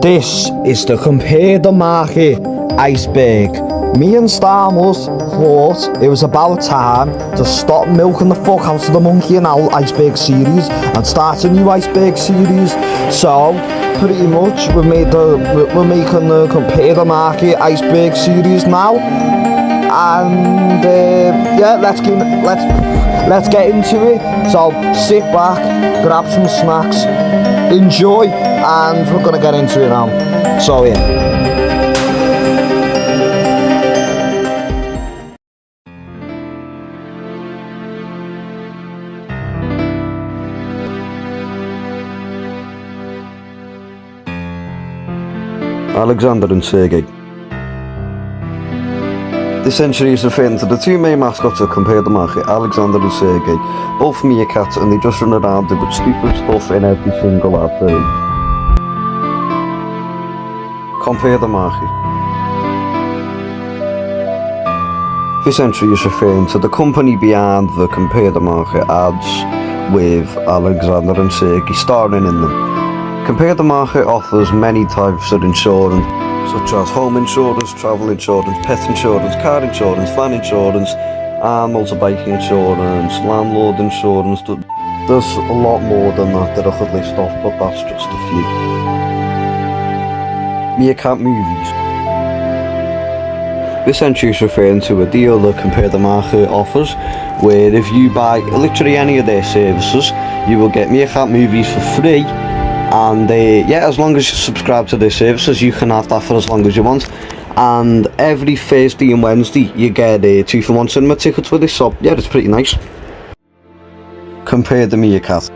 This is the Compare the Market Iceberg. Me and Starmus thought it was about time to stop milking the fuck out of the Monkey and Owl Iceberg series and start a new Iceberg series. So pretty much we're making the Compare the Market Iceberg series now, and yeah, let's get into it. So sit back, grab some snacks, enjoy, and we're gonna get into it now. So yeah. Alexander and Sergey. This entry is referring to the two main mascots of Compare the Market, Alexander and Sergey, both meerkats, and they just run around doing stupid stuff in every single advert. Compare the Market. This entry is referring to the company behind the Compare the Market ads with Alexander and Sergey starring in them. Compare the Market offers many types of insurance, such as home insurance, travel insurance, pet insurance, car insurance, van insurance, and motorbike insurance, landlord insurance. There's a lot more than that I could list off, but that's just a few. Meerkat movies. This entry is referring to a deal that Compare the Market offers, where if you buy literally any of their services, you will get Meerkat movies for free. And yeah, as long as you subscribe to their services, you can have that for as long as you want. And every Thursday and Wednesday you get 2-for-1 cinema tickets with this, so yeah, it's pretty nice. Compare the Meerkat.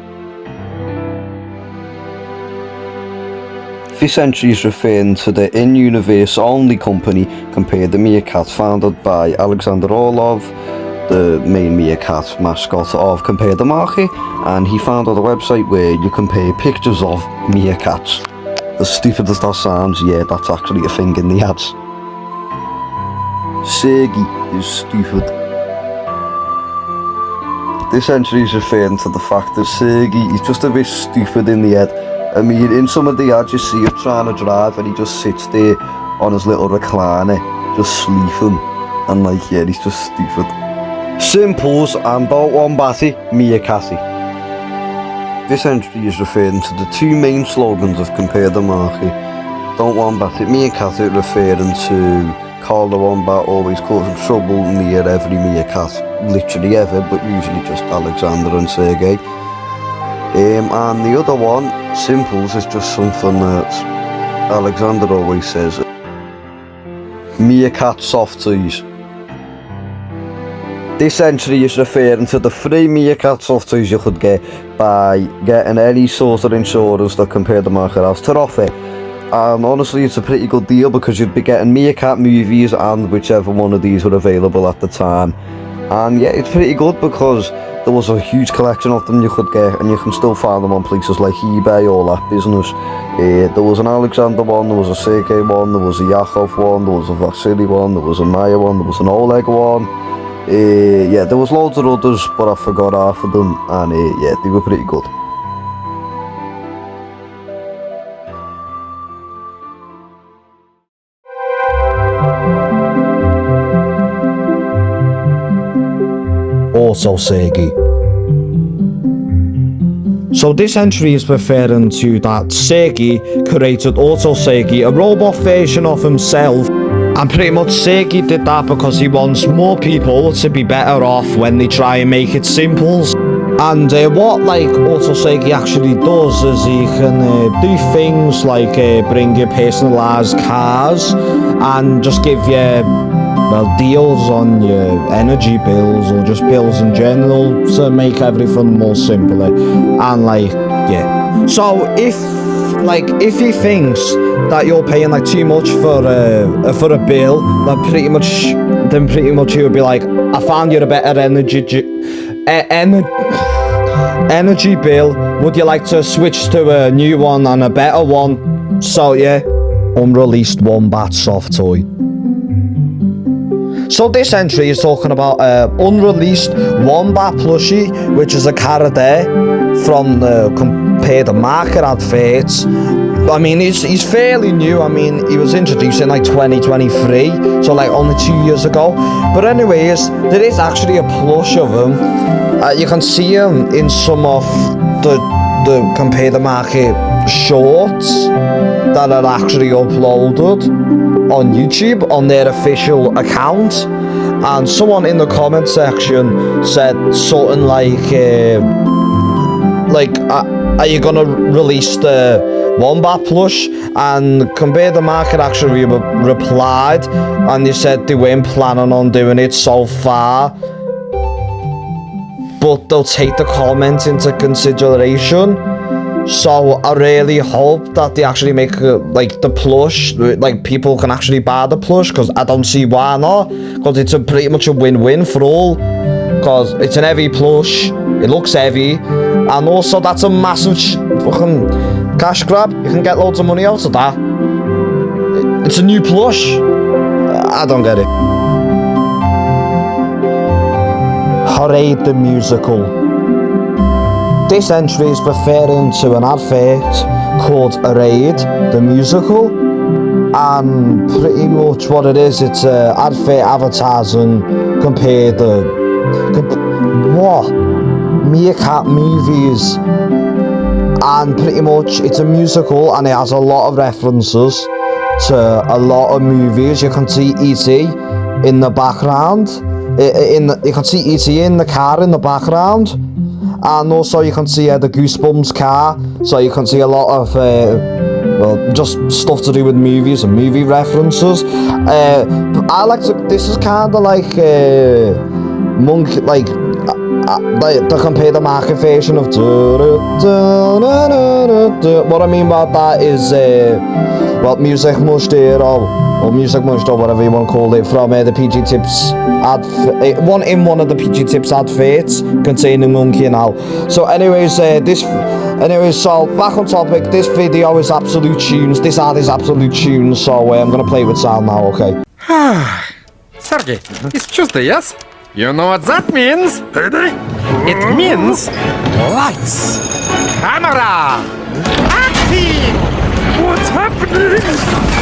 This entry is referring to the in-universe only company Compare the Meerkat, founded by Alexander Orlov, the main meerkat mascot of Compare the Market, and he founded a website where you compare pictures of meerkats. As stupid as that sounds, yeah, that's actually a thing in the ads. Sergey is stupid. This entry is referring to the fact that Sergey is just a bit stupid in the head. I mean, in some of the ads you see him trying to drive and he just sits there on his little recliner, just sleeping, and like, yeah, he's just stupid. Simples and don't want batty, meerkatty. This entry is referring to the two main slogans of Compare the Market. Don't want batty, meerkatty, referring to Carl the Wombat always causing trouble near every meerkat, literally ever, but usually just Alexander and Sergey. And the other one, Simples, is just something that Alexander always says. Meerkat soft toys. This entry is referring to the free meerkat soft toys you could get by getting any sort of insurance that Compare the Market has to offer. And honestly, it's a pretty good deal because you'd be getting meerkat movies and whichever one of these were available at the time. And yeah, it's pretty good because there was a huge collection of them you could get, and you can still find them on places like eBay or that business. There was an Alexander one, there was a Sergey one, there was a Yakov one, there was a Vasily one, there was a Maya one, there was an Oleg one. Yeah, there was loads of others, but I forgot half of them, and yeah, they were pretty good. Also Sergey. So this entry is referring to that Sergey created Auto Sergey, a robot version of himself. And pretty much Sergey did that because he wants more people to be better off when they try and make it simples. And what like Auto Sergey actually does is he can do things like bring you personalised cars and just give you, well, deals on your energy bills or just bills in general to make everything more simpler. And like, yeah. So if he thinks that you're paying like too much for a bill, then pretty much he would be like, I found you a better energy bill. Would you like to switch to a new one and a better one? So yeah, unreleased wombat soft toy. So this entry is talking about unreleased wombat plushie, which is a character from the Compare the Market adverts, I mean, he's fairly new. I mean, he was introduced in like 2023, so like only 2 years ago. But anyways, there is actually a plush of him. You can see him in some of the Compare the Market shorts that are actually uploaded on YouTube on their official account. And someone in the comment section said something like, are you gonna release the Wombat plush? And Compare the Market actually replied, and they said they weren't planning on doing it so far, but they'll take the comments into consideration. So I really hope that they actually make the plush, like people can actually buy the plush, because I don't see why not, because it's pretty much a win-win for all, because it's an heavy plush, it looks heavy, and also that's a massive fucking cash grab. You can get loads of money out of that. It's a new plush. I don't get it. Hooray the musical. This entry is referring to an advert called Raid, the musical, and pretty much what it is, it's an advert advertising compared to Meerkat movies, and pretty much it's a musical and it has a lot of references to a lot of movies. You can see E.T. in the background, you can see E.T. in the car in the background. And also you can see the Goosebumps car, so you can see a lot of just stuff to do with movies and movie references. I like to. This is kind of like monkey, like the Compare the Market version of. What I mean by that is Music Must Hear or Music Must or whatever you want to call it, from the PG Tips one of the PG Tips adverts containing Monkey and Al. So anyways, so back on topic, this video is absolute tunes, this ad is absolute tunes, so I'm gonna play with sound now, okay? Sergey, it's Tuesday, yes? You know what that means? It means lights, camera, acting! What's happening?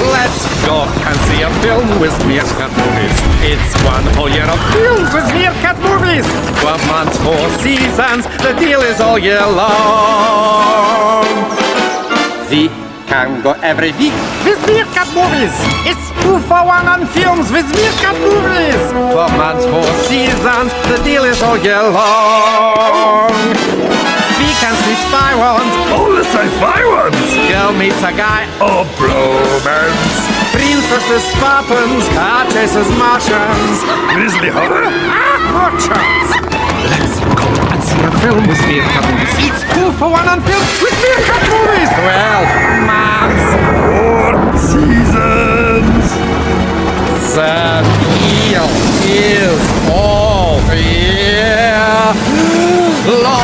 Let's go and see a film with Meerkat movies. It's one whole year of films with Meerkat movies. 12 months, 4 seasons, the deal is all year long. We can go every week with Meerkat movies. It's 2 for 1 on films with Meerkat movies. 12 months, 4 seasons, the deal is all year long. We can see spy ones. Only sci-fi ones! Girl meets a guy. Oh, bromance! Princesses, Spartans, car chasers, Martians. Grizzly horror? No chance. Let's go and see a film with Meerkat movies. It's 2 for 1 on film with Meerkat movies. 12 months. 4 seasons! The deal is all year long.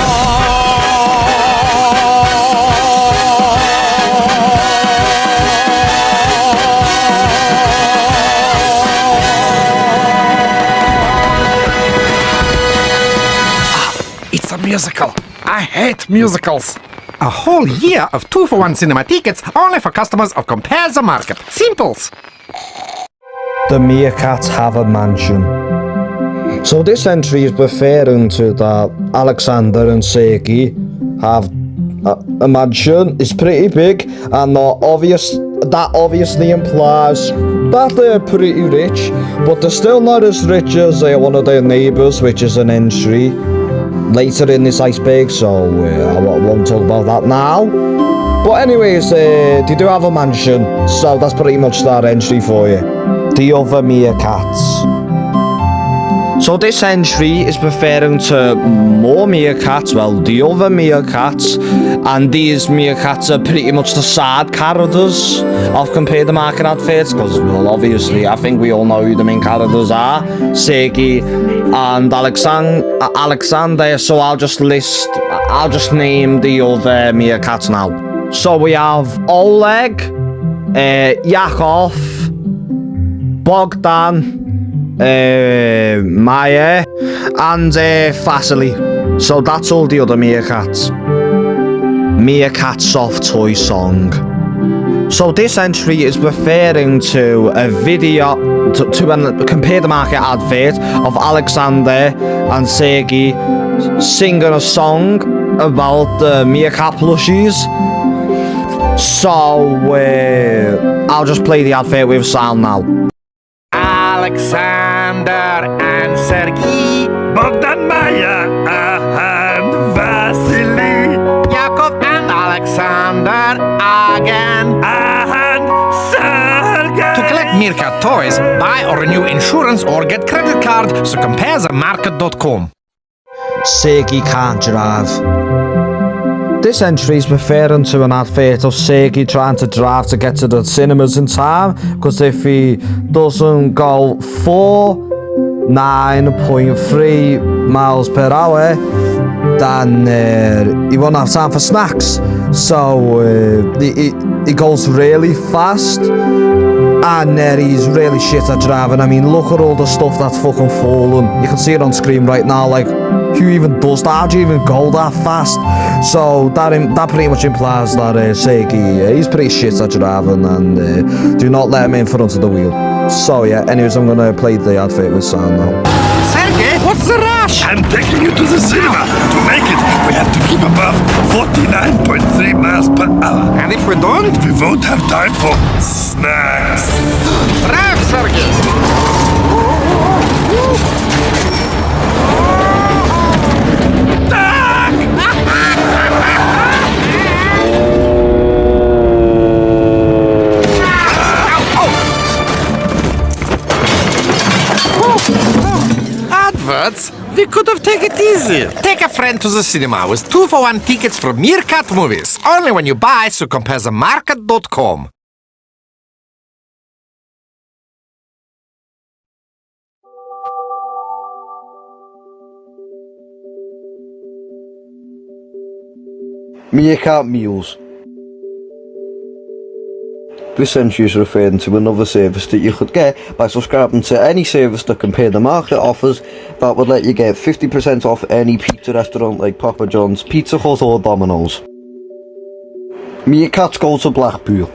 It's a musical. I hate musicals. A whole year of 2 for 1 cinema tickets only for customers of Compare the Market. Simples. The Meerkats have a mansion. So this entry is referring to that Alexander and Sergey have a mansion. It's pretty big, and that obviously implies that they're pretty rich, but they're still not as rich as one of their neighbours, which is an entry later in this Iceberg, so I won't talk about that now. But anyways, they do have a mansion, so that's pretty much that entry for you. The other meerkats. So this entry is referring to more meerkats, well, the other meerkats, and these meerkats are pretty much the side characters of Compare the Market adverts, because, well, obviously, I think we all know who the main characters are, Sergey and Alexander, so I'll just name the other meerkats now. So we have Oleg, Yakov, Bogdan, Maya, and Vasily. So that's all the other meerkats. Meerkat soft toy song. So this entry is referring to a video, to a compare the market advert of Alexander and Sergey singing a song about the meerkat plushies. So I'll just play the advert with sound now. Alexander and Sergey, Bogdan, Maya, and Vasily, Yakov and Alexander again. and Sergey. To collect meerkat toys, buy or renew insurance or get credit card, so compare the market.com. Sergey can't drive. This entry is referring to an advert of Sergey trying to drive to get to the cinemas in time, because if he doesn't go 9.3 miles per hour, then he won't have time for snacks. So he goes really fast, and he's really shit at driving. I mean, look at all the stuff that's fucking fallen. You can see it on screen right now. Like, who even does that? How do you even go that fast? So that pretty much implies that Sergey, he's pretty shit at driving, and do not let him in front of the wheel. So yeah, anyways, I'm gonna play the advert with sound now. Sergey, what's the rush? I'm taking you to the cinema. To make it, we have to keep above 49.3 miles per hour. And if we don't? We won't have time for snacks. Drive, Sergey! Adverts? We could have taken it easy. Take a friend to the cinema with 2-for-1 tickets for meerkat movies. Only when you buy, so compare the market.com. Meerkat meals. This entry is referring to another service that you could get by subscribing to any service that Compare the Market offers that would let you get 50% off any pizza restaurant like Papa John's, Pizza Hut or Domino's. Meerkats go to Blackpool.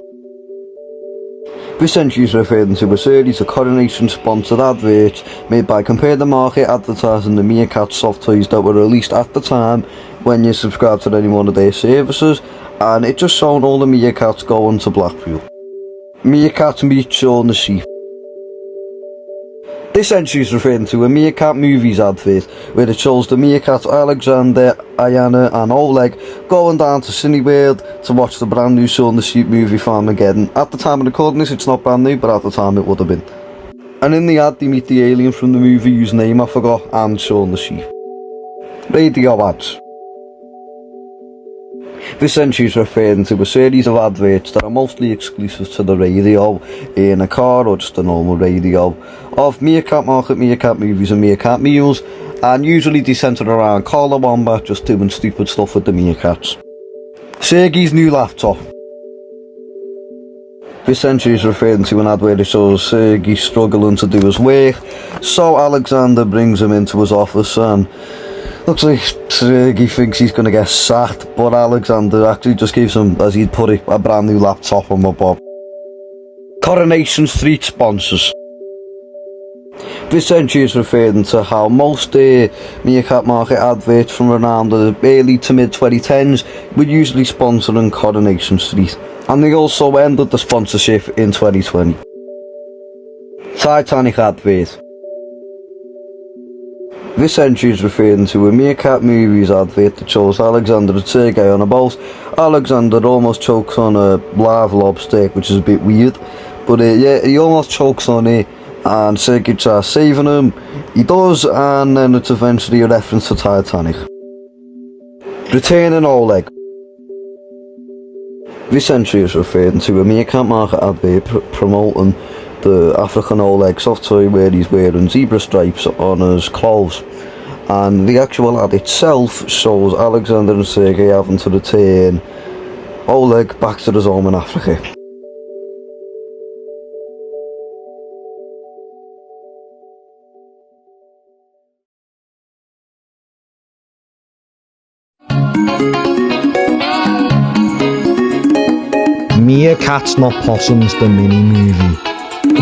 This entry is referring to a series of Coronation-sponsored adverts made by Compare the Market advertising the Meerkat soft toys that were released at the time when you subscribed to any one of their services, and it just showed all the meerkats going to Blackpool. Meerkat meets on the sea. This entry is referring to a Meerkat Movies advert where it shows the meerkats Alexander, Ayana and Oleg going down to Cineworld to watch the brand new Shaun the Sheep movie Farmageddon. At the time of recording this, it's not brand new, but at the time it would have been. And in the ad they meet the alien from the movie whose name I forgot, and Shaun the Sheep. Radio ads. This entry is referring to a series of adverts that are mostly exclusive to the radio, in a car or just a normal radio, of Meerkat Market, Meerkat Movies and Meerkat Meals, and usually they centre around Carla Wombat just doing stupid stuff with the meerkats. Sergey's new laptop. This entry is referring to an ad where it shows Sergey struggling to do his work, so Alexander brings him into his office and looks like Sergey thinks he's going to get sacked, but Alexander actually just gives him, as he'd put it, a brand new laptop on my bob. Coronation Street sponsors. This entry is referring to how most Meerkat Market adverts from around the early to mid 2010s were usually sponsoring Coronation Street, and they also ended the sponsorship in 2020. Titanic advert. This entry is referring to a Meerkat Movies advert that shows Alexander and Sergey on a boat. Alexander almost chokes on a live lobster, which is a bit weird, but yeah, he almost chokes on it, and Sergey tries saving him. He does, and then it's eventually a reference to Titanic. Returning Oleg. This entry is referring to a Meerkat Market advert promoting the African Oleg soft toy where he's wearing zebra stripes on his clothes, and the actual ad itself shows Alexander and Sergey having to return Oleg back to his home in Africa. Meerkats Not Possums, the mini-movie.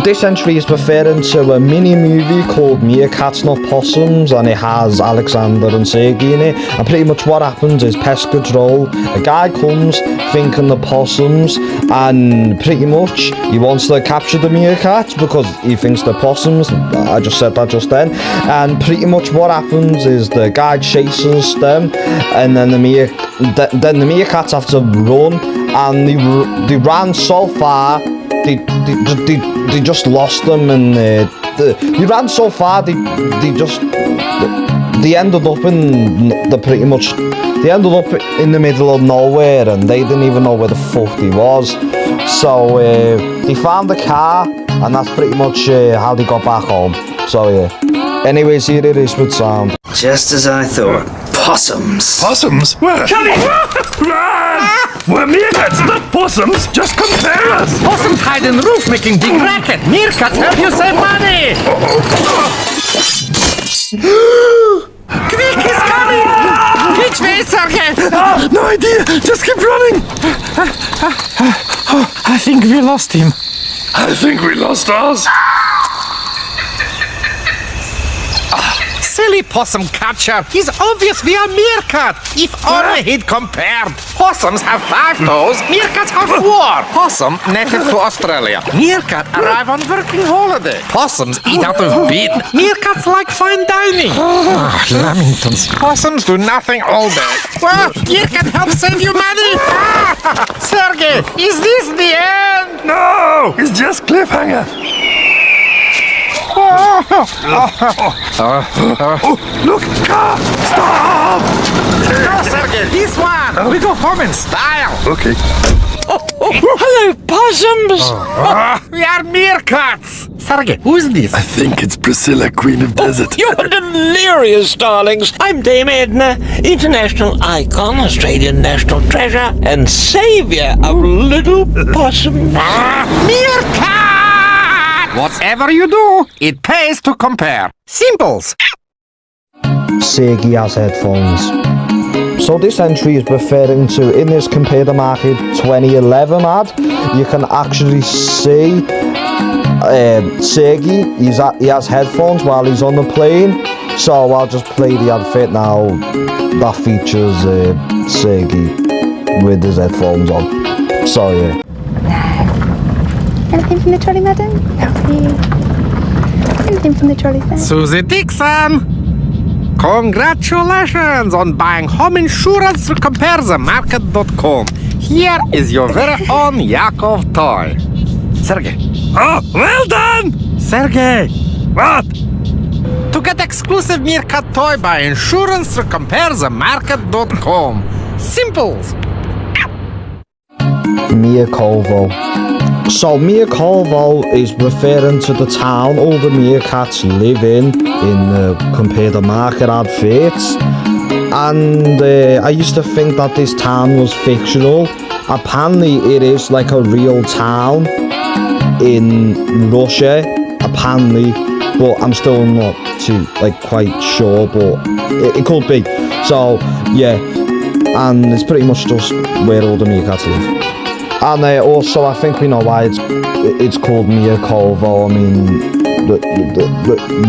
This entry is referring to a mini-movie called Meerkats Not Possums, and it has Alexander and Sergey in it, and pretty much what happens is pest control. A guy comes thinking the possums, and pretty much he wants to capture the meerkats because he thinks they're possums. I just said that just then. And pretty much what happens is the guy chases them, and then the meerkats have to run, and they ran so far they just lost them, and they ran so far they ended up in they ended up in the middle of nowhere, and they didn't even know where the fuck they was. So they found the car, and that's pretty much how they got back home. So yeah. Anyways, here it is with sound. Just as I thought. Possums. Possums? Where? Johnny! Run! We're meerkats, not possums. Just compare us. Possums hide in the roof making big racket. Meerkats help you save money. Quick, he's coming. Which way, Sergey? No idea. Just keep running. I think we lost him. I think we lost ours. Silly possum catcher. He's obviously a meerkat. If only he'd compared. Possums have 5 toes. Meerkats have 4. Possum, native to Australia. Meerkat arrive on working holiday. Possums eat out of bin. Meerkats like fine dining. Lamingtons. Possums do nothing all day. Well, meerkat help save you money. Sergey, is this the end? No! It's just cliffhanger. Look! Car! Stop! No, Sergey, this one. We go home in style. Okay. Hello, possums! We are meerkats. Sergey, who's this? I think it's Priscilla, Queen of Desert. You're delirious, darlings. I'm Dame Edna, international icon, Australian national treasure, and saviour of little possums. Meerkat! Whatever you do, it pays to compare. Simples. Sergey has headphones. So this entry is referring to, in this Compare the Market 2011 ad, you can actually see Sergey, he has headphones while he's on the plane. So I'll just play the advert now that features Sergey with his headphones on. So yeah. Anything from the trolley, madam? Anything from the trolley, sir? Susie Dixon! Congratulations on buying home insurance through comparethemarket.com. Here is your very own Yakov toy. Sergey. Oh, well done! Sergey! What? To get exclusive meerkat toy, buy insurance through comparethemarket.com. Simples. Myakovo. So Myakovo is referring to the town all the meerkats live in the Compare the Market adverts. And I used to think that this town was fictional. Apparently it is like a real town in Russia, apparently, but I'm still not too quite sure, but it could be. So yeah, and it's pretty much just where all the meerkats live. And also, I think we know why it's called Myakovo. I mean,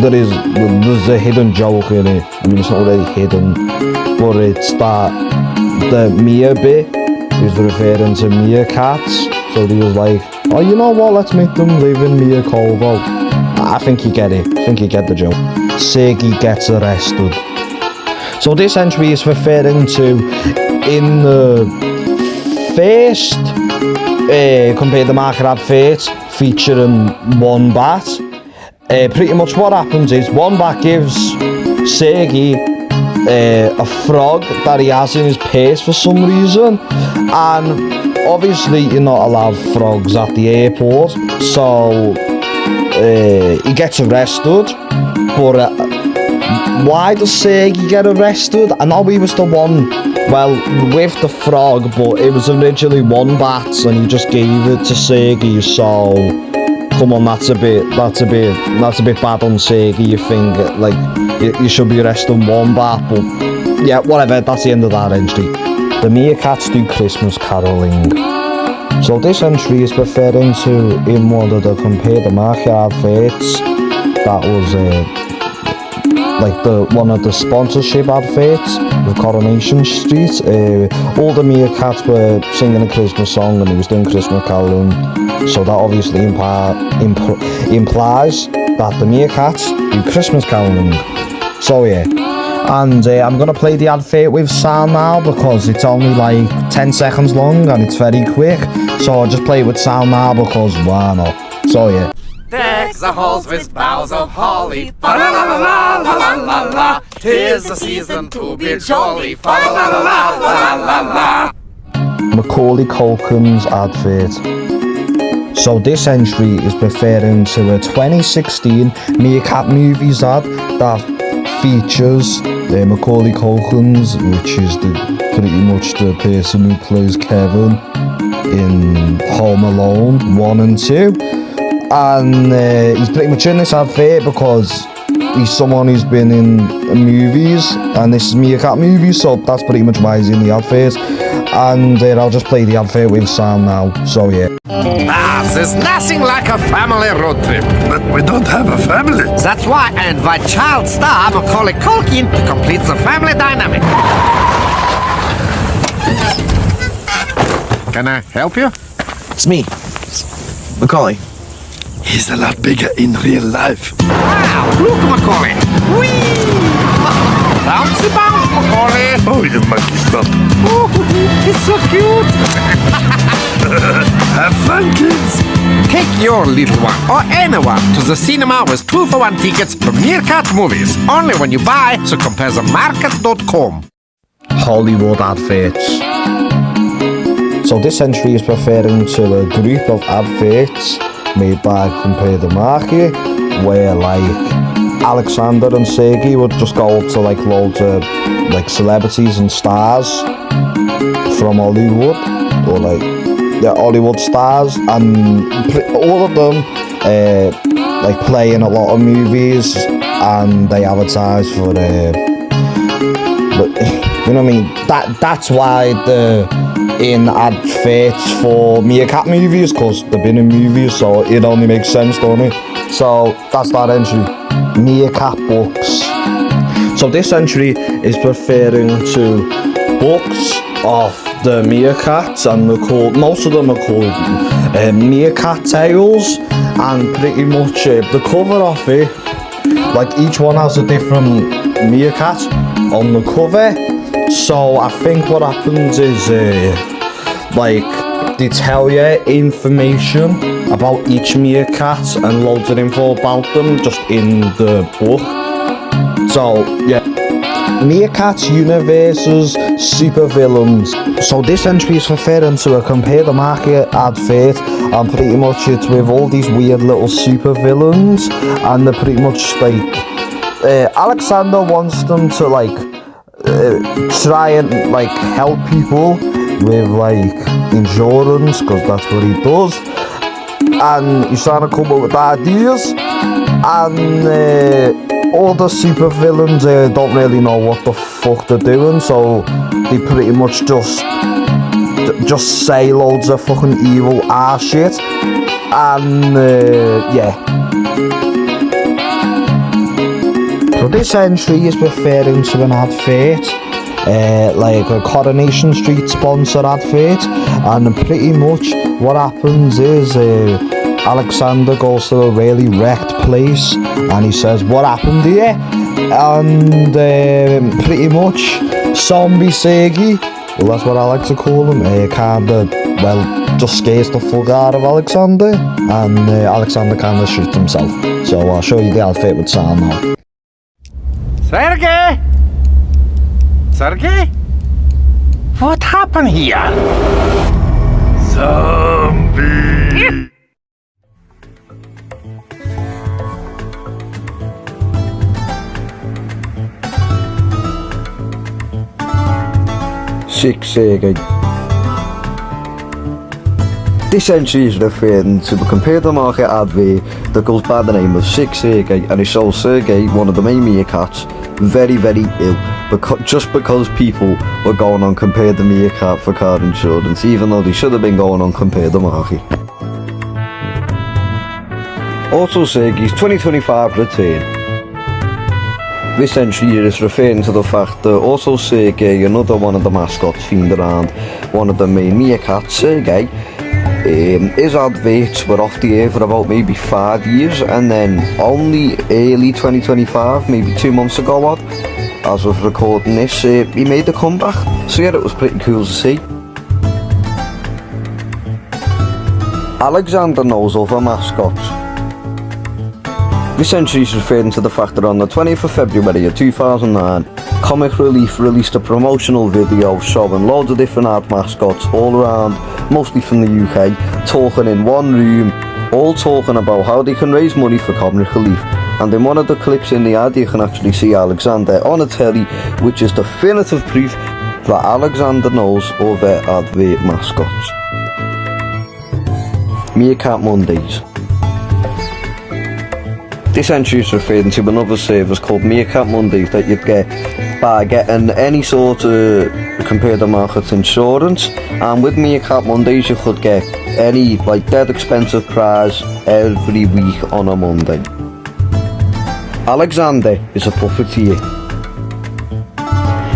there's a hidden joke in it. I mean, it's not really hidden, but it's that the Mia bit is referring to meerkats. So they was like, oh, you know what? Let's make them live in Myakovo. I think you get it. I think you get the joke. Sergey gets arrested. So this entry is referring to in the first Compare the Market advert featuring Wombat. Pretty much what happens is Wombat gives Sergey a frog that he has in his purse for some reason, and obviously you're not allowed frogs at the airport, so he gets arrested. But why does Sergey get arrested? I know he was the one, well, with the frog, but it was originally Wombat's and he just gave it to Sergey, so come on, that's a bit bad on Sergey. You think you should be arresting Wombat, but yeah, whatever, that's the end of that entry. The meerkats do Christmas caroling. So this entry is referring to in one of the Compare the Market adverts that was like one of the sponsorship adverts with Coronation Street. All the meerkats were singing a Christmas song and he was doing Christmas caroling, so that obviously implies that the meerkats do Christmas caroling. So yeah, and I'm gonna play the advert with sound now because it's only like 10 seconds long and it's very quick, so I'll just play it with sound now because why not. So yeah. Deck the halls with boughs of holly. Fa la la la la la la la. 'Tis the season to be jolly. Fa la la la la la la. Macaulay Culkin's advert. So this entry is referring to a 2016 Meerkat Movies ad that features Macaulay Culkin's, which is pretty much the person who plays Kevin in Home Alone 1 and 2. And he's pretty much in this advert because he's someone who's been in movies, and this is Meerkat Movies, so that's pretty much why he's in the advert. And I'll just play the advert with Sam now, so yeah. There's nothing like a family road trip. But we don't have a family. That's why I invite child star Macaulay Culkin to complete the family dynamic. Can I help you? It's me, Macaulay. He's a lot bigger in real life. Wow, look, Macaulay. Whee! Bouncy bounce, Macaulay. Oh, you monkey bump. Oh, it's so cute. Have fun, kids. Take your little one or anyone to the cinema with 2-for-1 tickets to Meerkat Movies. Only when you buy, so comparethemarket.com. Hollywood adverts. So this entry is referring to a group of adverts made by Compare the Market, where like Alexander and Sergey would just go up to like loads of like celebrities and stars from Hollywood, or like Hollywood stars, and all of them like play in a lot of movies, and they advertise for but you know what I mean, that's why they're in adverts for Meerkat Movies, because they've been in movies, so it only makes sense, don't it? So that's that entry. Meerkat books. So this entry is referring to books of the meerkats, and most of them are called Meerkat Tales, and pretty much the cover of it, like each one has a different meerkat on the cover. So I think what happens is like they tell you information about each meerkat and loads of info about them just in the book. So yeah, Meerkats Universe's supervillains. So this entry is referring to a Compare the Market advert, and pretty much it's with all these weird little supervillains, and they're pretty much like Alexander wants them to like try and like help people with like insurance, because that's what he does, and he's trying to come up with ideas, and all the supervillains don't really know what the fuck they're doing, so they pretty much just say loads of fucking evil ass shit, and yeah. So this entry is referring to an advert, like a Coronation Street sponsor advert, and pretty much what happens is Alexander goes to a really wrecked place and he says, "What happened here?" And pretty much Zombie Sergey, well that's what I like to call him, kinda, well, just scares the fuck out of Alexander, and Alexander kinda shoots himself. So I'll show you the outfit with sound now. Sergey? Sergey? What happened here? Zombie. 6 Sergey. This entry is referring to the Compare the Market advert that goes by the name of Sick Sergey, and it shows Sergey, one of the main meerkats, very, very ill, just because people were going on Compare the Meerkat for car insurance, even though they should have been going on Compare the Market. Also Sergey's 2025 return. This entry is referring to the fact that also Sergey, another one of the mascots themed around one of the main meerkats, Sergey, his adverts were off the air for about maybe 5 years, and then only early 2025, maybe 2 months ago odd, as of recording this, he made a comeback. So yeah, it was pretty cool to see. Alexander knows other mascots. This entry is referring to the fact that on the 20th of February of 2009, Comic Relief released a promotional video showing loads of different ad mascots all around, mostly from the UK, talking in one room, all talking about how they can raise money for Comic Relief. And in one of the clips in the ad you can actually see Alexander on a telly, which is definitive proof that Alexander knows other advert mascots. Meerkat Mondays. This entry is referring to another service called Meerkat Mondays that you'd get by getting any sort of Compare the Market insurance, and with Meerkat Mondays you could get any dead expensive prize every week on a Monday. Alexander is a puppeteer.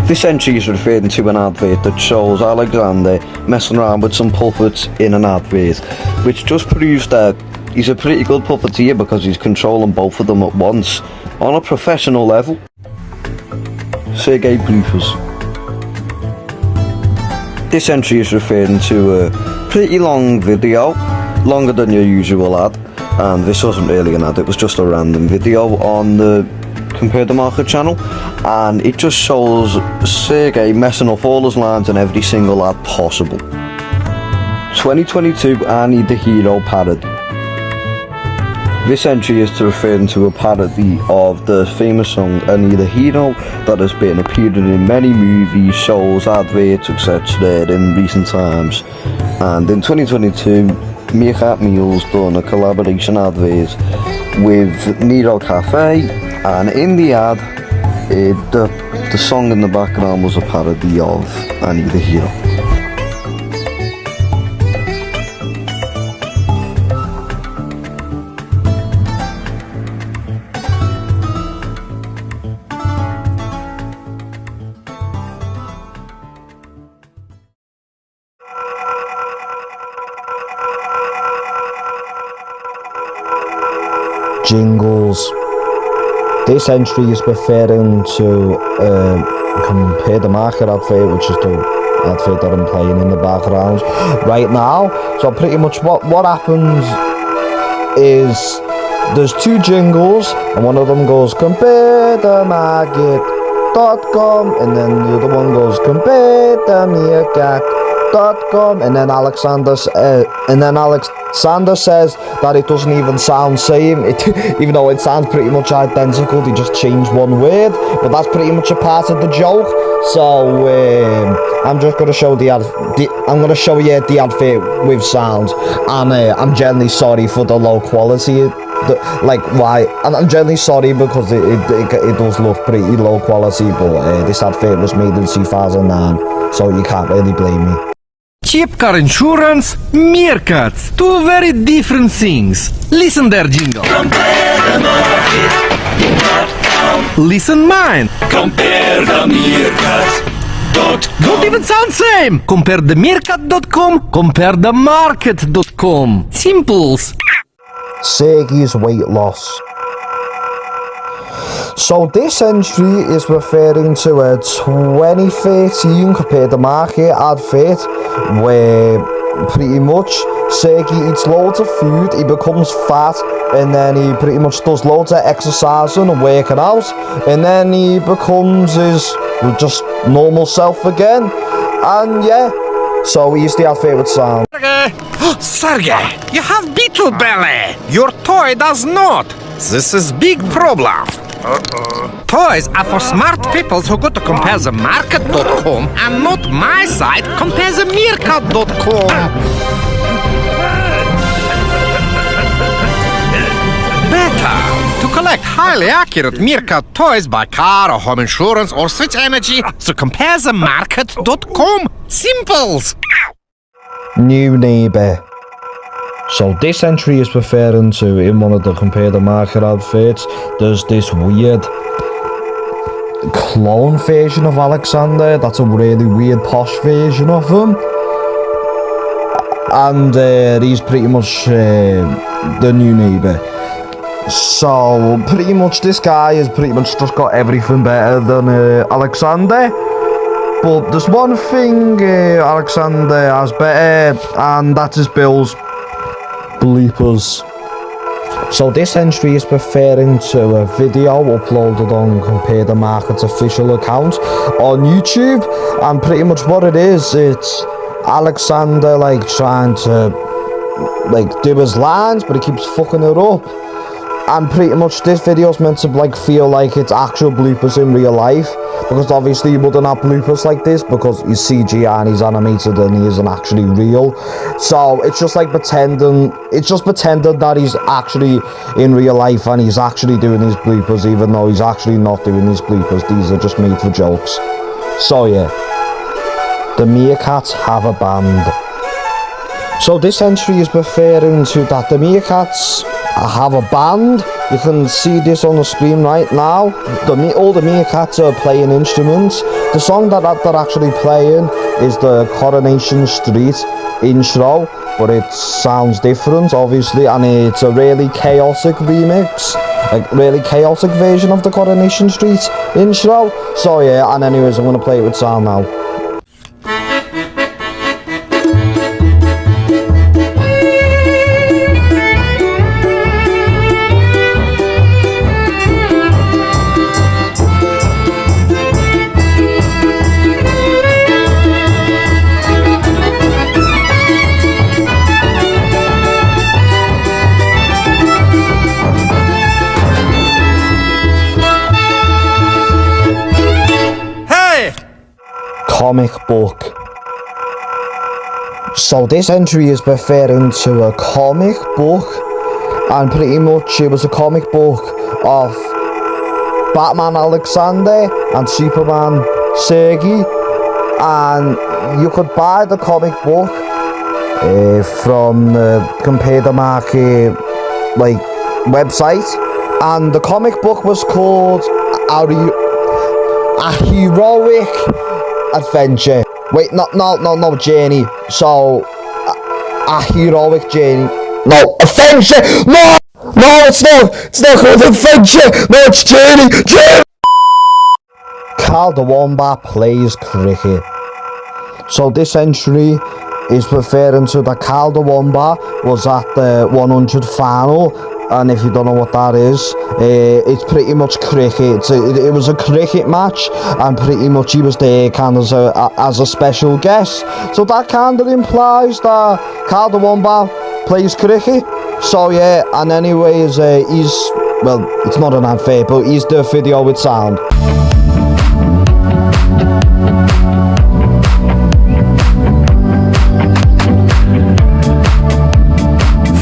This entry is referring to an advert that shows Alexander messing around with some puppets in an advert, which just proves that he's a pretty good puppeteer because he's controlling both of them at once on a professional level. Sergey bloopers. This entry is referring to a pretty long video, longer than your usual ad, and this wasn't really an ad, it was just a random video on the Compare the Market channel, and it just shows Sergey messing up all his lines in every single ad possible. 2022 I Need the Hero parody. This entry is referring to a parody of the famous song I Need a Hero that has been appeared in many movies, shows, adverts, etc. in recent times. And in 2022, Meerkat Meals done a collaboration advert with Nero Cafe, and in the ad, the song in the background was a parody of I Need a Hero. Jingles. This entry is referring to Compare the Market advert, which is the advert that I'm playing in the background right now. So pretty much what happens is there's two jingles, and one of them goes comparethemarket.com, and then the other one goes comparethemeerkat.com, and then Alexander says that it doesn't even sound same, even though it sounds pretty much identical. They just changed one word, but that's pretty much a part of the joke. So I'm just gonna show I'm gonna show you the advert with sound, and I'm genuinely sorry for the low quality. I'm genuinely sorry because it does look pretty low quality, but this advert was made in 2009, so you can't really blame me. Cheap car insurance, meerkats, two very different things. Listen there, jingle. Compare the market. Listen mine. Compare the meerkat.com. Don't even sound same. Comparethemeerkat.com, comparethemarket.com. Simples. Sergey's weight loss. So this entry is referring to a 2013 Compare the Market advert where pretty much Sergey eats loads of food, he becomes fat, and then he pretty much does loads of exercising and working out, and then he becomes his just normal self again. And yeah, so here's the advert with sound. Sergey, you have beetle belly. Your toy does not. This is big problem. Toys are for smart people who go to comparethemarket.com and not my site, comparethemeerkat.com. Select highly accurate Meerkat toys by car or home insurance or switch energy to comparethemarket.com. Simples! New neighbour. So this entry is referring to, in one of the Compare the Market outfits, there's this weird clone version of Alexander. That's a really weird posh version of him. And he's pretty much the new neighbour. So pretty much this guy has pretty much just got everything better than Alexander. But there's one thing Alexander has better, and that's his bills. Bleepers. So this entry is referring to a video uploaded on Compare the Market's official account on YouTube, and pretty much what it is, it's Alexander like trying to like do his lines, but he keeps fucking it up. And pretty much this video is meant to like feel like it's actual bloopers in real life, because obviously you wouldn't have bloopers like this because he's CGI and he's animated and he isn't actually real. So it's just like pretending that he's actually in real life and he's actually doing these bloopers, even though he's actually not doing these bloopers. These are just made for jokes. So yeah, the Meerkats have a band. So this entry is referring to that the Meerkats have a band. You can see this on the screen right now. All the Meerkats are playing instruments. The song that they're actually playing is the Coronation Street intro, but it sounds different obviously, and it's a really chaotic remix, like really chaotic version of the Coronation Street intro. So yeah, and anyways, I'm gonna play it with sound now. Comic book. So this entry is referring to a comic book, and pretty much it was a comic book of Batman Alexander and Superman Sergey, and you could buy the comic book from the Compare the Market like website, and the comic book was called A Heroic Adventure. Wait, no, journey. So, a heroic journey. No, adventure. No, it's not called adventure. No, it's journey. Carl the Wombat plays cricket. So this entry is referring to that Carl the Wombat was at the 100 final. And if you don't know what that is, it's pretty much cricket. It was a cricket match, and pretty much he was there kind of as a special guest. So that kind of implies that Carl the Wombat plays cricket. So yeah, and anyways, it's not an advert, but he's the video with sound.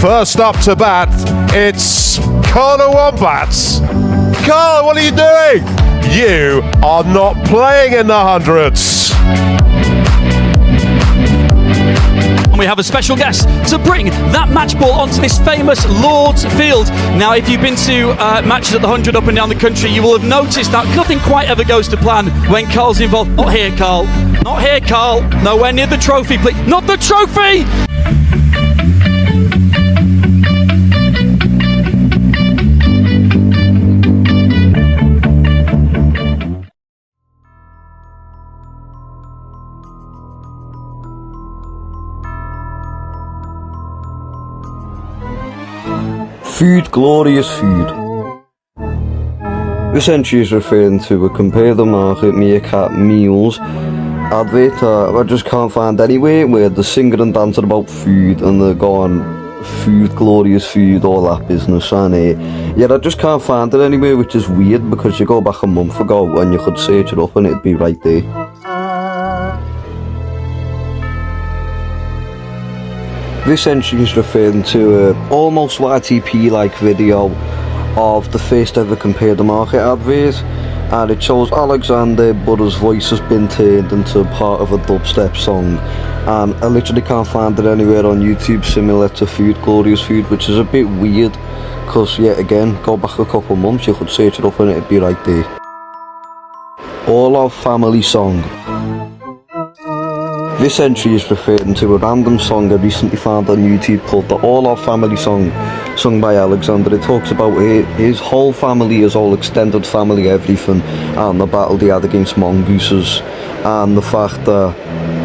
First up to bat, it's Carl the Wombats. Carl, what are you doing? You are not playing in the hundreds. And we have a special guest to bring that match ball onto this famous Lord's Field. Now, if you've been to matches at the 100 up and down the country, you will have noticed that nothing quite ever goes to plan when Carl's involved. Not here, Carl. Not here, Carl. Nowhere near the trophy, please. Not the trophy! Food, glorious food. This entry is referring to a Compare the Market Meerkat Meals advert I just can't find anywhere, where they're singing and dancing about food and they're going food, glorious food, all that business, and yeah, I just can't find it anywhere, which is weird because you go back a month ago and you could search it up and it'd be right there. This entry is referring to a almost YTP like video of the first ever Compare the Market advert, and it shows Alexander, but his voice has been turned into part of a dubstep song, and I literally can't find it anywhere on YouTube similar to Glorious Food, which is a bit weird, because yet again, go back a couple months, you could search it up and it'd be right there. All Our Family Song. This entry is referring to a random song I recently found on YouTube called the All Our Family Song, sung by Alexander. It talks about his whole family, his whole extended family, everything, and the battle they had against mongooses, and the fact that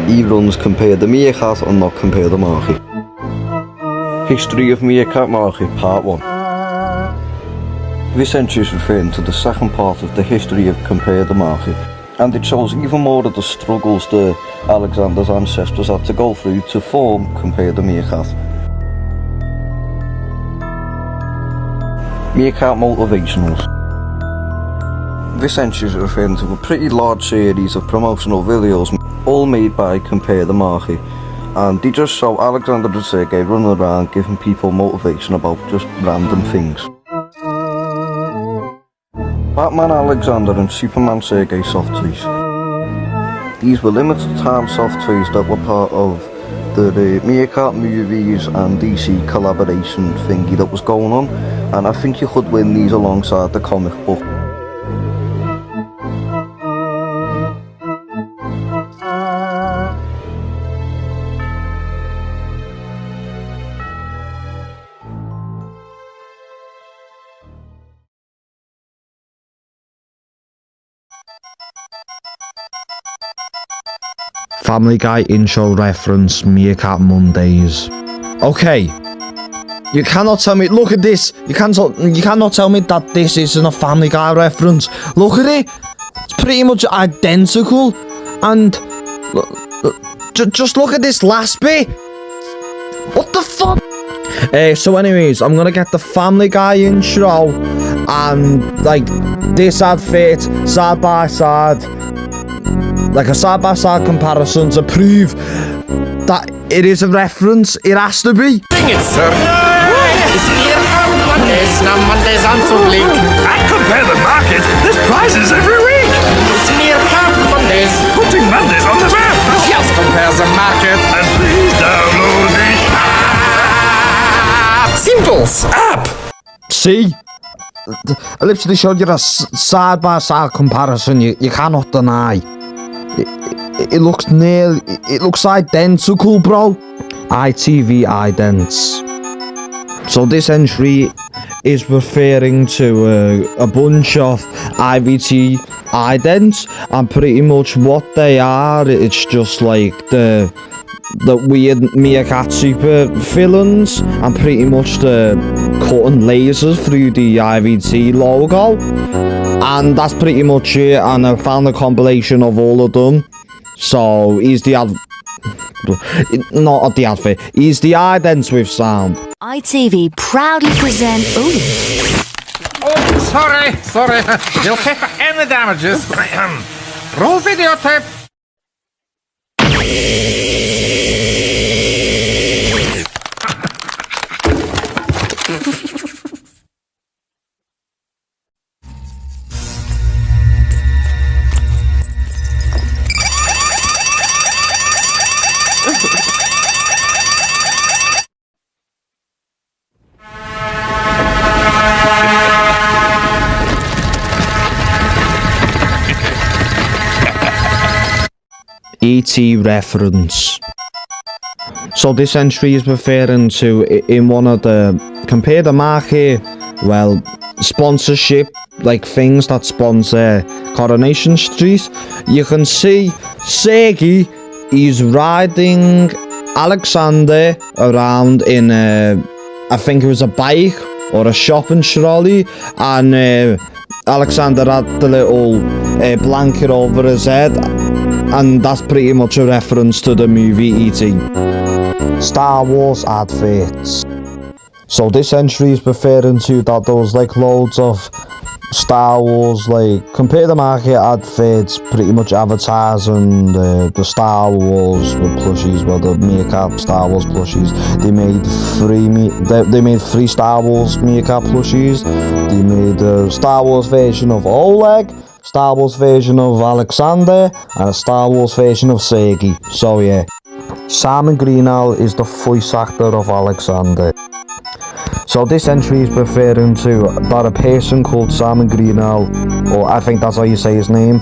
he runs Compare the Meerkat and not Compare the Market. History of Meerkat Market, Part 1. This entry is referring to the second part of the history of Compare the Market, and it shows even more of the struggles that Alexander's ancestors had to go through to form Compare the Meerkat. Meerkat Motivationals. This entry is referring to a pretty large series of promotional videos, all made by Compare the Market, and they just show Alexander and Sergey running around giving people motivation about just random things. Batman Alexander and Superman Sergey soft toys. These were limited time soft toys that were part of the Meerkat movies and DC collaboration thingy that was going on, and I think you could win these alongside the comic book. Family Guy intro reference, Meerkat Mondays. Okay, you cannot tell me. Look at this. You cannot tell me that this isn't a Family Guy reference. Look at it. It's pretty much identical. And just look at this last bit. What the fuck? So anyways, I'm gonna get the Family Guy intro and like this advert side by side. Like a side-by-side comparison to prove that it is a reference. It has to be. Ding it, sir. It's Meerkat Mondays. Now Mondays aren't so bleak. At Compare the Market, there's prizes every week. It's Meerkat Mondays. Putting Mondays on the map. Just compare the market. And please download the Simples app. See? I literally showed you a side-by-side comparison. You cannot deny. It looks identical, bro. ITV idents. So this entry is referring to a bunch of IVT idents, and pretty much what they are, it's just like the weird Meerkat super villains, and pretty much the cutting lasers through the IVT logo. And that's pretty much it, and I found a compilation of all of them. So he's the not the advert, he's the idents with sound. ITV proudly present. Oh, sorry. You'll pay for any damages. Roll videotape. ET reference. So this entry is referring to in one of the Compare the Market, well, sponsorship, like things that sponsor Coronation Street. You can see Sergey, he's riding Alexander around in I think it was a bike or a shopping trolley, and Alexander had the little blanket over his head, and that's pretty much a reference to the movie E.T. Star Wars adverts. So this entry is referring to that there was like loads of Star Wars, like, Compare the Market adverts pretty much advertising the Star Wars with plushies, well, the Meerkat Star Wars plushies. They made three Star Wars Meerkat plushies. They made a Star Wars version of Oleg, Star Wars version of Alexander, and a Star Wars version of Sergey. So yeah, Simon Greenall is the voice actor of Alexander. So this entry is referring to that a person called Simon Greenall, or I think that's how you say his name,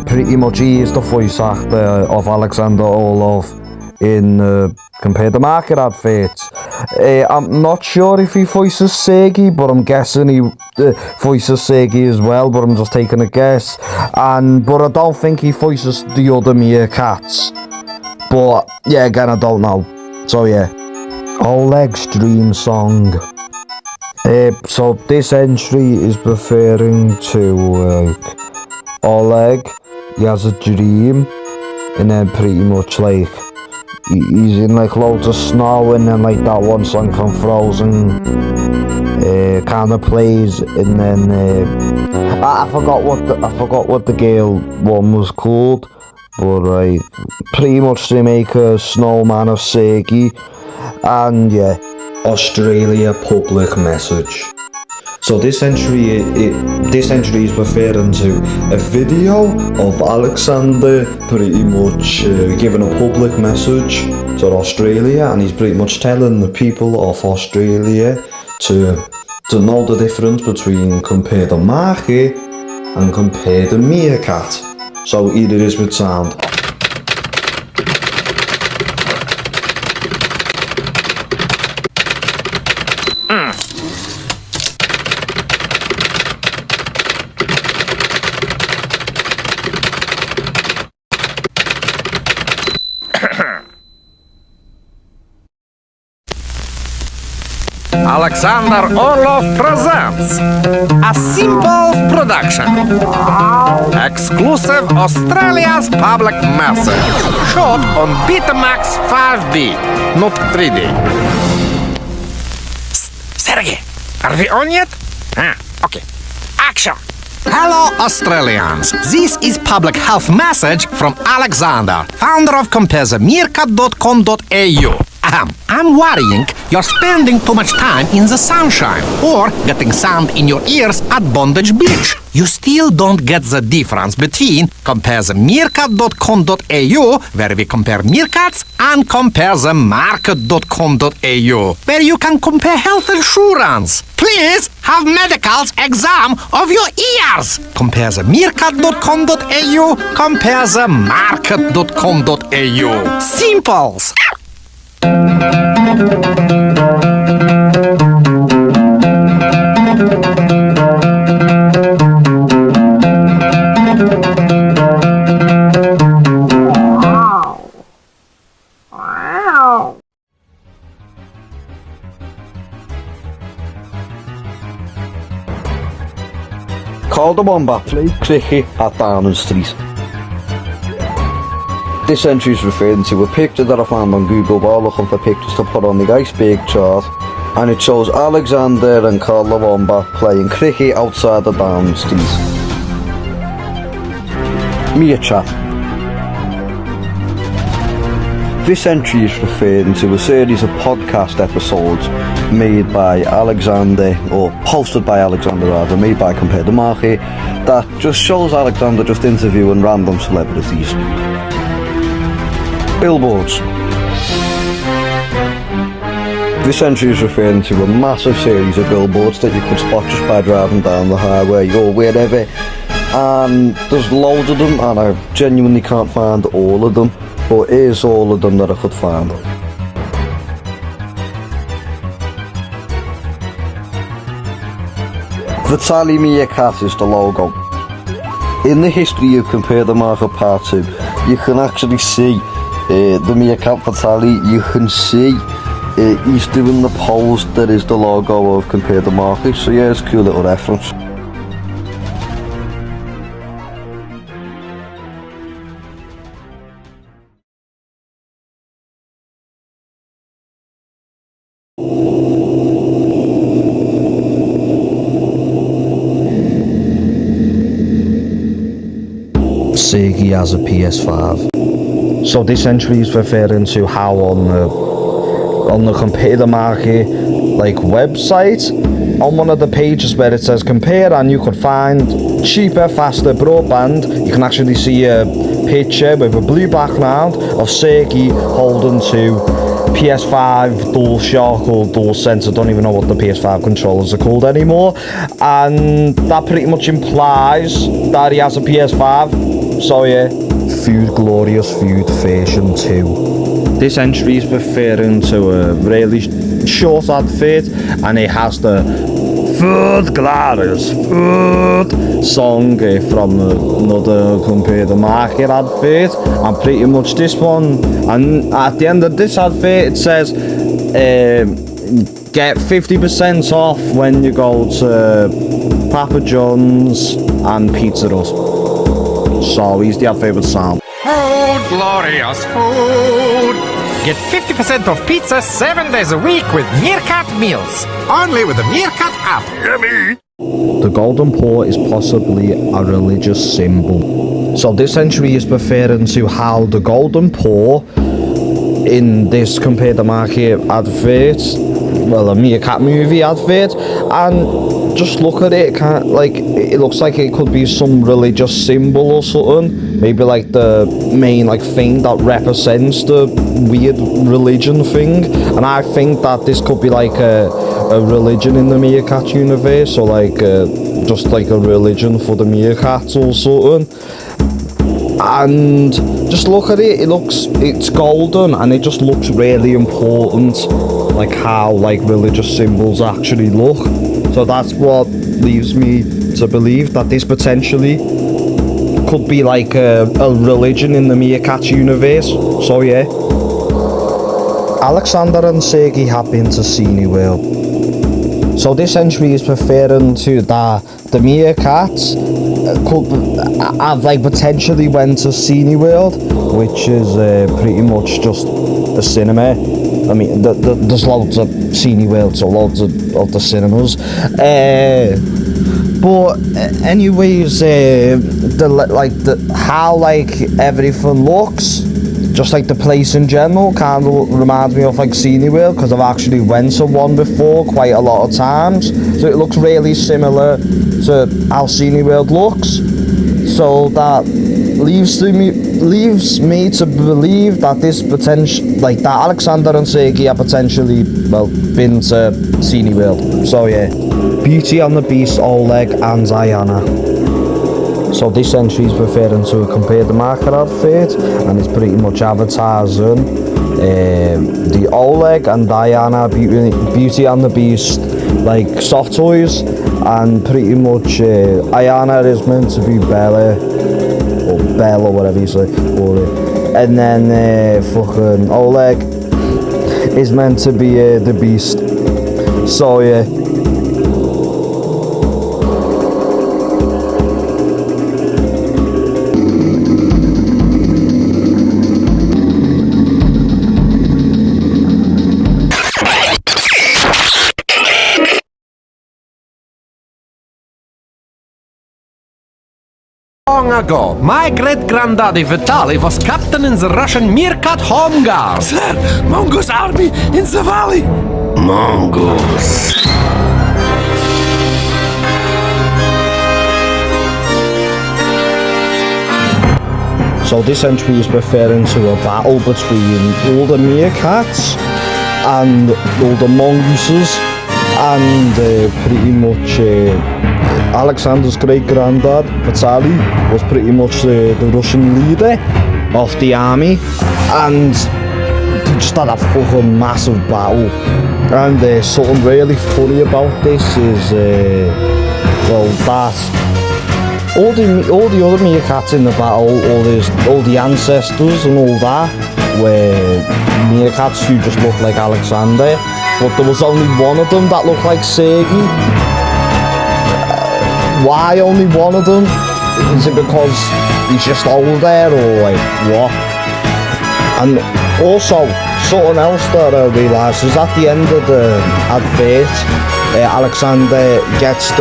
pretty much he is the voice actor of Alexander Orlov in Compare the Market adverts. I'm not sure if he voices Sergey, but I'm guessing he voices Sergey as well, but I'm just taking a guess. But I don't think he voices the other Meerkats. But yeah, again, I don't know. So yeah. Oleg's dream song. So this entry is referring to Oleg. He has a dream, and then pretty much like he's in like loads of snow, and then like that one song from Frozen kind of plays, and then I forgot what the girl one was called, but like pretty much they make a snowman of Sergey. And yeah, Australia public message. So this entry is referring to a video of Alexander pretty much giving a public message to Australia, and he's pretty much telling the people of Australia to know the difference between Compare the Market and Compare the Meerkat. So here it is with sound. Alexander Orlov presents a simple production. Exclusive Australia's public message. Shot on Betamax 5D, not 3D. Sergey, are we on yet? Okay. Action! Hello, Australians. This is public health message from Alexander, founder of comparethemeerkat.com.au. I'm worrying you're spending too much time in the sunshine or getting sand in your ears at Bondage Beach. You still don't get the difference between comparethemeerkat.com.au, where we compare meerkats, and comparethemarket.com.au, where you can compare health insurance. Please have medicals exam of your ears. Comparethemeerkat.com.au, comparethemarket.com.au. Simples. Called the Wombat play cricket at Downing Street. This entry is referring to a picture that I found on Google while looking for pictures to put on the Iceberg chart, and it shows Alexander and Carl the Wombat playing cricket outside the Downing Street. Meerkat. This entry is referring to a series of podcast episodes made by Alexander, or posted by Alexander rather, made by Compare the Market, that just shows Alexander just interviewing random celebrities. Billboards. This entry is referring to a massive series of billboards that you could spot just by driving down the highway or wherever, and there's loads of them, and I genuinely can't find all of them, but here's all of them that I could find. Vitaly Meerkat is the logo. In the history of Compare the Market Part 2, you can actually see the Meerkat Vitaly. You can see he's doing the pose that is the logo of Compare the Market, so yeah, it's a cool little reference. Sergey has a PS5. So this entry is referring to how on the compare the market like website, on one of the pages where it says compare, and you could find cheaper, faster broadband, you can actually see a picture with a blue background of Sergey holding two PS5 DualShock or DualSense. I don't even know what the PS5 controllers are called anymore, and that pretty much implies that he has a PS5. So yeah, Food Glorious Food version 2. This entry is referring to a really short advert, and it has the Food Glorious Food song from another Compare the Market advert, and pretty much this one. And at the end of this advert, it says get 50% off when you go to Papa John's and Pizza Hut. So he's the favourite sound. Food, glorious food. Get 50% off pizza 7 days a week with Meerkat Meals. Only with the Meerkat app. Yummy! The golden paw is possibly a religious symbol. So this entry is referring to how the golden paw in this Compare the Market advert, well, a Meerkat movie advert, and just look at it, it looks like it could be some religious symbol or something. Maybe like the main thing that represents the weird religion thing. And I think that this could be like a religion in the Meerkat universe, or just like a religion for the meerkats or something. And just look at it, it's golden, and it just looks really important, like how religious symbols actually look. So that's what leaves me to believe that this potentially could be like a religion in the Meerkat universe. So yeah. Alexander and Sergey have been to Cineworld. So this entry is referring to that the Meerkats could have potentially went to Cineworld, which is pretty much just the cinema. I mean, there's loads of Cineworld, so loads of the cinemas. But anyways, how everything looks, just the place in general, kind of reminds me of Cineworld, because I've actually went to one before quite a lot of times. So it looks really similar to how Cineworld looks. So that leaves me to believe that this that Alexander and Sergey are potentially been to Cineworld. So yeah. Beauty and the Beast, Oleg and Diana. So this entry is referring to a Compare the Market advert, and it's pretty much advertising the Oleg and Diana Beauty and the Beast soft toys, and pretty much Diana is meant to be Bella or whatever you say for it, and then fucking Oleg is meant to be the Beast. So yeah. Long ago, my great-granddaddy Vitaly was captain in the Russian Meerkat Home Guard. Sir, Mongoose army in the valley. Mongoose. So this entry is referring to a battle between all the meerkats and all the mongooses, and pretty much Alexander's great-granddad, Vitaly, was pretty much the Russian leader of the army, and they just had a fucking massive battle. And something really funny about this is, that all the other meerkats in the battle, all the ancestors and all that, were meerkats who just looked like Alexander, but there was only one of them that looked like Sergey. Why only one of them? Is it because he's just older, or what? And also, something else that I realised is at the end of the advert, Alexander gets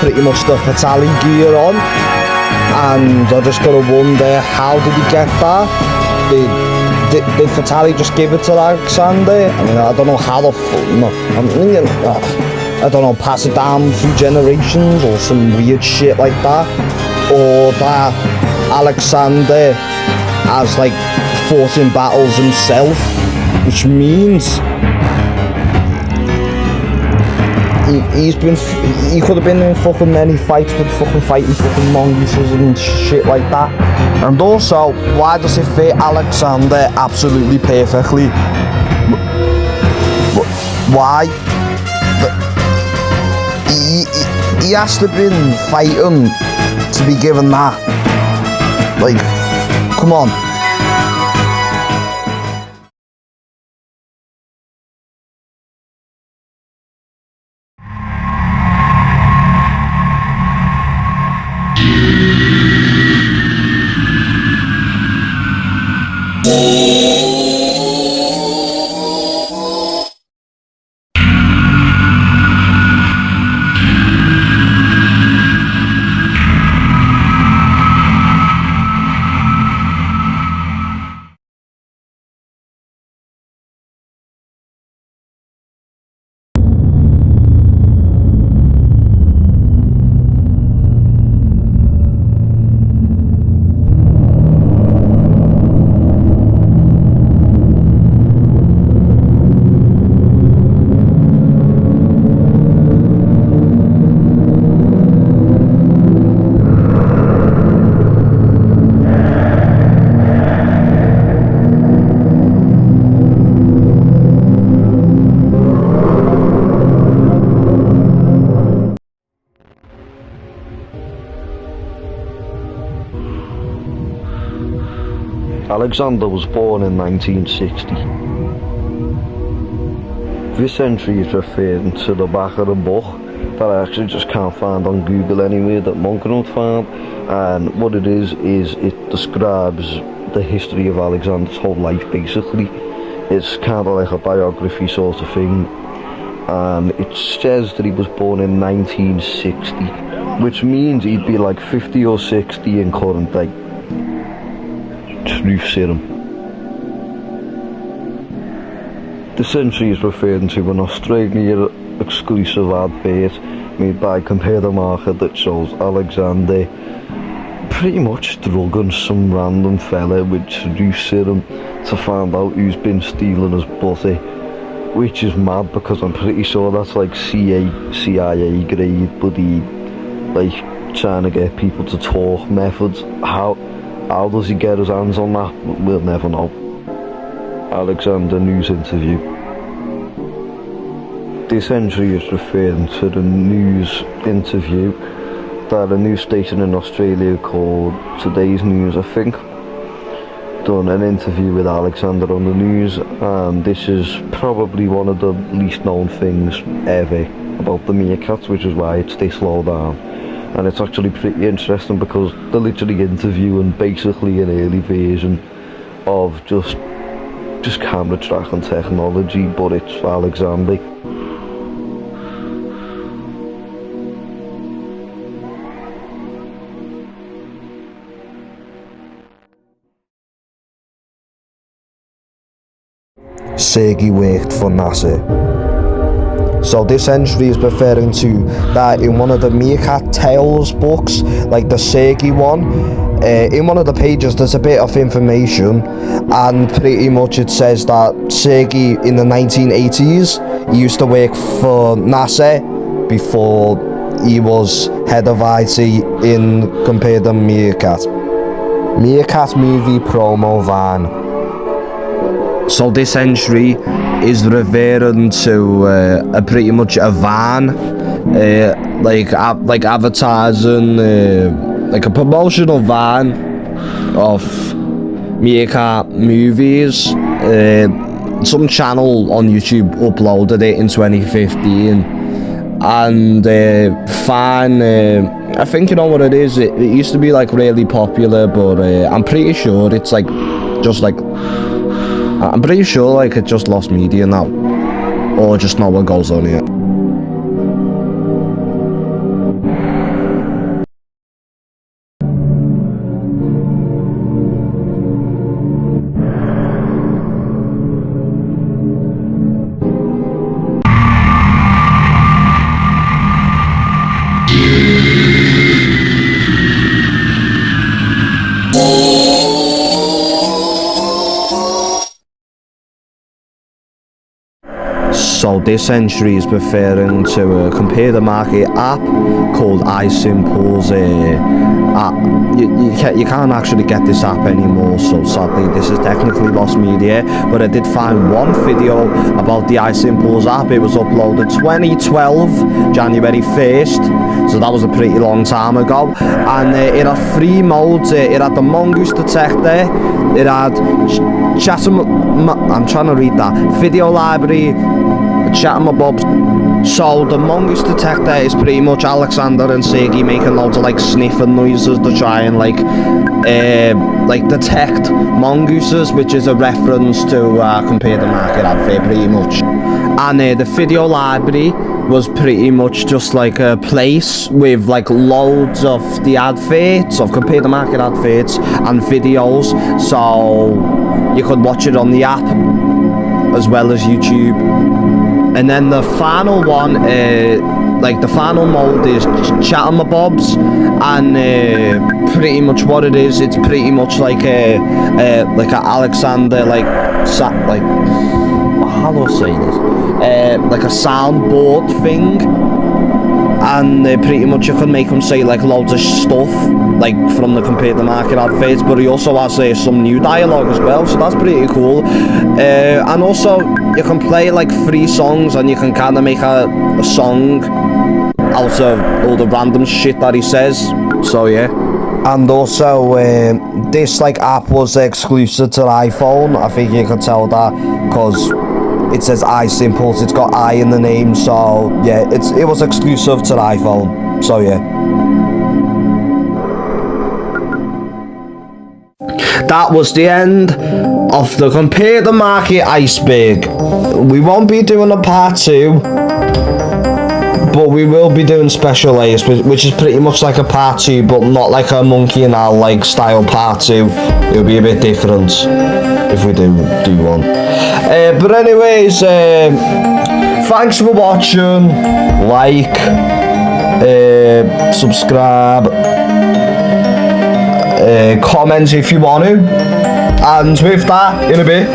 pretty much the Vitaly gear on, and I just gotta wonder, how did he get that? Did Fatali just give it to Alexander? I mean, I don't know how the I don't know, pass it down through generations or some weird shit like that, or that Alexander has like fought in battles himself, which means he could have been in fucking many fights with fucking fighting fucking mongooses and shit like that. And also, why does it fit Alexander absolutely perfectly? Why? He has to have been fighting to be given that. Like, come on. Alexander was born in 1960. This entry is referring to the back of the book that I actually just can't find on Google anywhere that Monk can find, and what it is it describes the history of Alexander's whole life basically. It's kind of like a biography sort of thing, and it says that he was born in 1960, which means he'd be like 50 or 60 in current day. Truth serum. This entry is referring to an Australia exclusive advert made by Compare the Market that shows Alexander pretty much drugging some random fella with truth serum to find out who's been stealing his butter, which is mad because I'm pretty sure that's like CIA grade bloody, like, trying to get people to talk methods. How does he get his hands on that? We'll never know. Alexander news interview. This entry is referring to the news interview that a news station in Australia called Today's News, I think, done an interview with Alexander on the news, and this is probably one of the least known things ever about the meerkats, which is why it's this low down. And it's actually pretty interesting because they're literally interviewing basically an early version of just camera tracking technology, but it's Alexander. Sergey worked for NASA. So this entry is referring to that in one of the Meerkat Tales books, like the Sergey one, in one of the pages there's a bit of information, and pretty much it says that Sergey in the 1980s, he used to work for NASA before he was head of IT in Compare the Meerkat movie promo van. So this entry is referring to pretty much a van, like advertising, like a promotional van of Meerkat movies. Some channel on YouTube uploaded it in 2015, and fan, I think you know what it is. It used to be like really popular, but I'm pretty sure it's like just like. I'm pretty sure like it just lost media now, or just not what goes on here. this entry is referring to a compare the market app called iSimple's app. You can't actually get this app anymore, so sadly this is technically lost media, but I did find one video about the iSimple's app. It was uploaded 2012 January 1st, so that was a pretty long time ago, and it had 3 modes. It had the mongoose detector, it had I'm trying to read that, video library, chatting my bobs. So the mongoose detector is pretty much Alexander and Sergey making loads of like sniffing noises to try and like detect mongooses, which is a reference to compare the market advert pretty much. And the video library was pretty much just like a place with like loads of the adverts, of compare the market adverts and videos, so you could watch it on the app as well as YouTube. And then the final one, like the final mode is chatting my bobs, and pretty much what it is, it's pretty much like a Alexander how do I say this? Like a soundboard thing, and pretty much you can make him say like loads of stuff like from the compare the market adverts, but he also has some new dialogue as well, so that's pretty cool. And also you can play like 3 songs, and you can kind of make a song out of all the random shit that he says, so yeah. And also this like app was exclusive to iPhone. I think you could tell that because it says iSimples, it's got I in the name, so yeah, it was exclusive to the iPhone, so yeah. That was the end of the Compare the Market Iceberg. We won't be doing a part 2, but we will be doing Special Ace, which is pretty much like a part 2, but not like a Monkey and Al like style part 2. It'll be a bit different if we do one. But anyways, thanks for watching. Like, subscribe, comment if you want to, and with that, in a bit.